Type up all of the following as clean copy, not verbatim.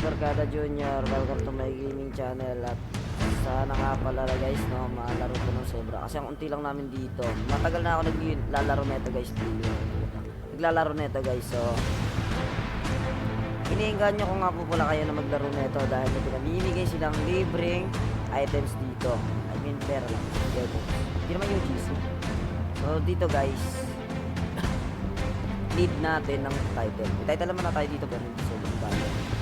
Barkada Junior, welcome to my gaming channel. At sana nga pala guys, no, malaro ko ng sobra kasi ang unti lang namin dito. Matagal na ako naglalaro nito guys, naglalaro nito guys. So iniingan nyo ko nga po pala kayo na maglaro nito dahil may pinamimigay silang libreng items dito. I mean pera lang, hindi naman yung GC. So dito guys, lead natin ng title. May title naman na tayo dito pero hindi sobrang bago.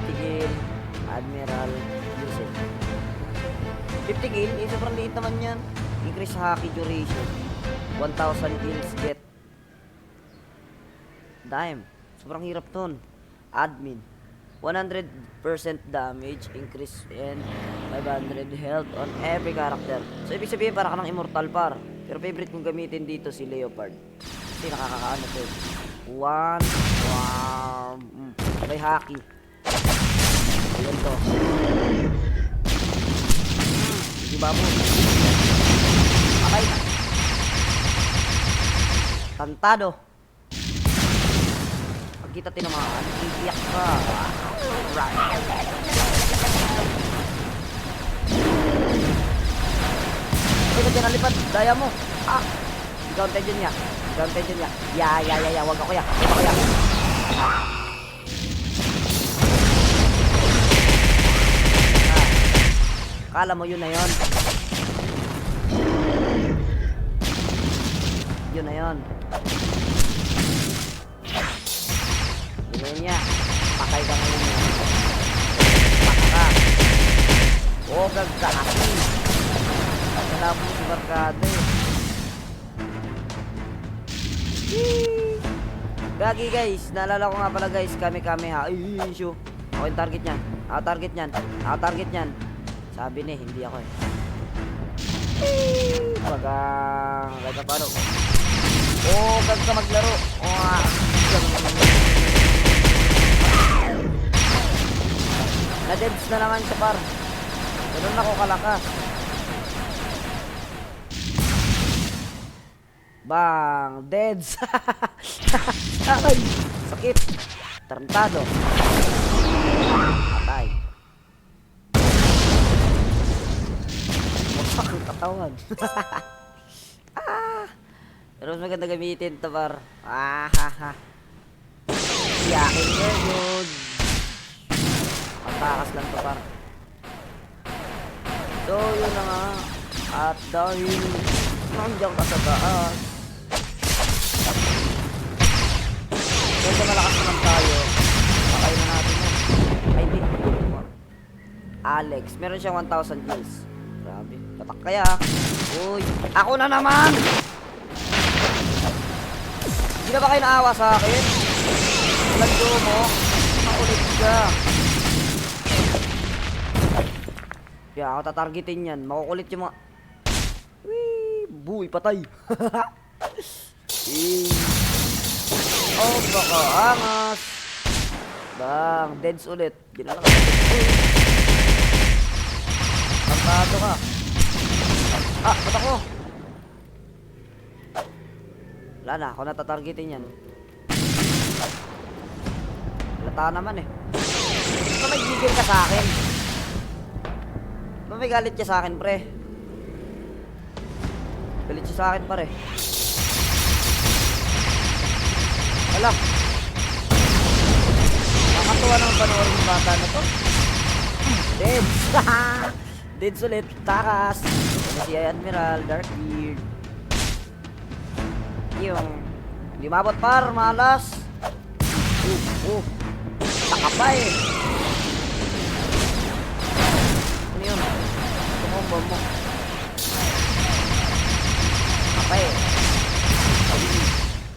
50 kill, Admiral, Yusef. 50 kill, sobrang liit naman yan. Increase hockey duration. 1,000 kills get dime. Sobrang hirap nun. Admin. 100% damage, increase and 500 health on every character. So ibig sabihin para ka ng immortal par. Pero favorite kong gamitin dito si Leopard. Kasi nakakakaano to. Wow. May hockey. Ayan to. Hindi ba mo? Okay na. Tantado. Pag kita tinamaan, iiyak ka. Right. Ito ka dyan nalipad. Daya mo. Ah. Ikaw ang tension niya. Ya. Wag ako ya. Kala mo yun na yun. Yun na yun. Yun niya. Pakay ka ngayon niya. Paka. O, gagkasi. Pagkala mo si Barkada eh. Gagi guys, naalala ko nga pala guys, kami ha. Ay, show. Ako yung target niyan. Ako target niyan. Sabi niya, hindi ako eh. Kahit paano. Oh, gag ka maglaro. Oh, na-deads na naman siya par. Ganun ako kalakas. Bang! Deads! Ay! Sakit! Tarantado! Patay! Wasak ang katawan! Pero mas maganda gamitin ito par. Yakin ka yun! Patakas lang ito par. So yun na nga. At dahil nandiyan ka sa taas, medyo malakas naman tayo. Pakay na natin yan. Ay, hindi. Alex. Meron siyang 1,000 kills. Grabe. Tatak kaya. Uy. Ako na naman! Hindi na ba kayo naawa sa akin? Lagdo mo. Makulit ka. Kaya ako tatargetin yan. Makukulit yung mga... Wee! Buy, patay. Oh, baka angas. Bang, deads ulit. Ginala ka. Pagkado ka. Ba't ako? Wala na, ako natatargetin yan. Lata naman eh. Ba't may gigil ka sa akin? Ba't may galit siya sa akin, pre? Galit siya sa akin, pare. Wala. Nakakatuwa naman panoorin yung bata na to. Deads. Deads ulit. Takas. Si Admiral. Darkbeard. Yung hindi mabot par. Malas. Taka eh. Ano yun? Tumumba mo. Taka eh.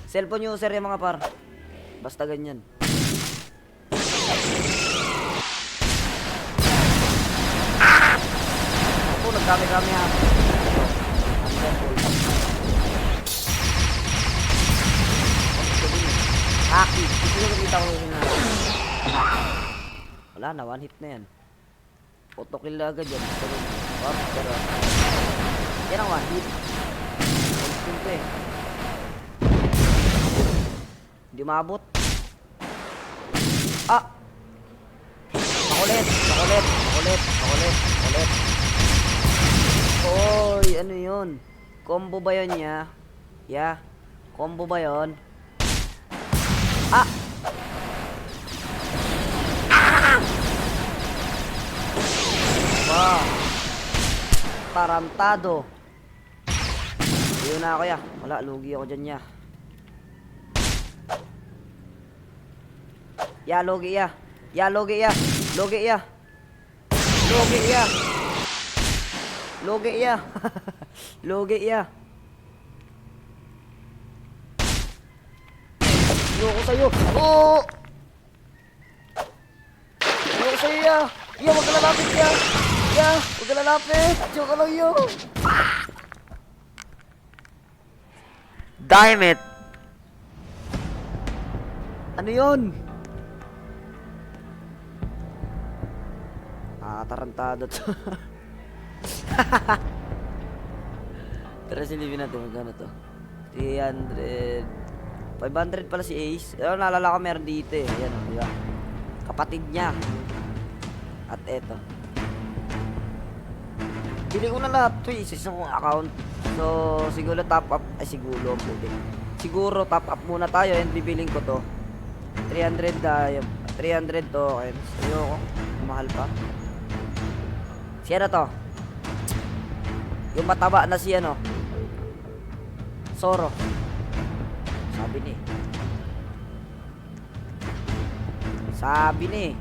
Cellphone user yung mga par. Basta ganyan. Ako, nagkami-kami ha. Haki. Gusto nyo gamita ko yung wala na, one hit na yan. Auto-kill agad yan. Pero yan ang one hit. Ito eh. Hindi maabot. Makulit. Makulit. Makulit. Makulit. Makulit. Oy, ano yun? Combo ba yun niya? Yeah. Combo ba yun? Ah! Wow. Tarantado. Ayun na ako ya. Wala, lugi ako dyan ya. Ya, logi ya. Ya, logi ya. Logi ya. Logi ya. Logi ya. Logi ya. Ayoko sa'yo. Oo! Ayoko sa'yo ya. Ya, wag ka lalapit ya. Ya, wag ka lalapit. Joke lang yun. Damn it. Ano yun? Tarantado to. Pero silipin natin magkano to. 300. 500 pala si Ace. Pero naalala ko meron dito eh. Ayan o, di ba? Kapatid niya. At eto. Bili ko na lahat to eh. Sa isang kong account. So, siguro top up. Ay, siguro. Siguro top up muna tayo and bibiling ko to. 300 tokens. Ayoko. Mahal pa. Siya na to. Yung mataba na si ano. Zoro. Sabi ni.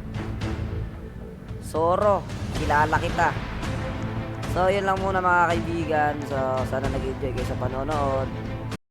Zoro. Kilala kita. So, yun lang muna mga kaibigan. So, sana nag-enjoy kayo sa panonood.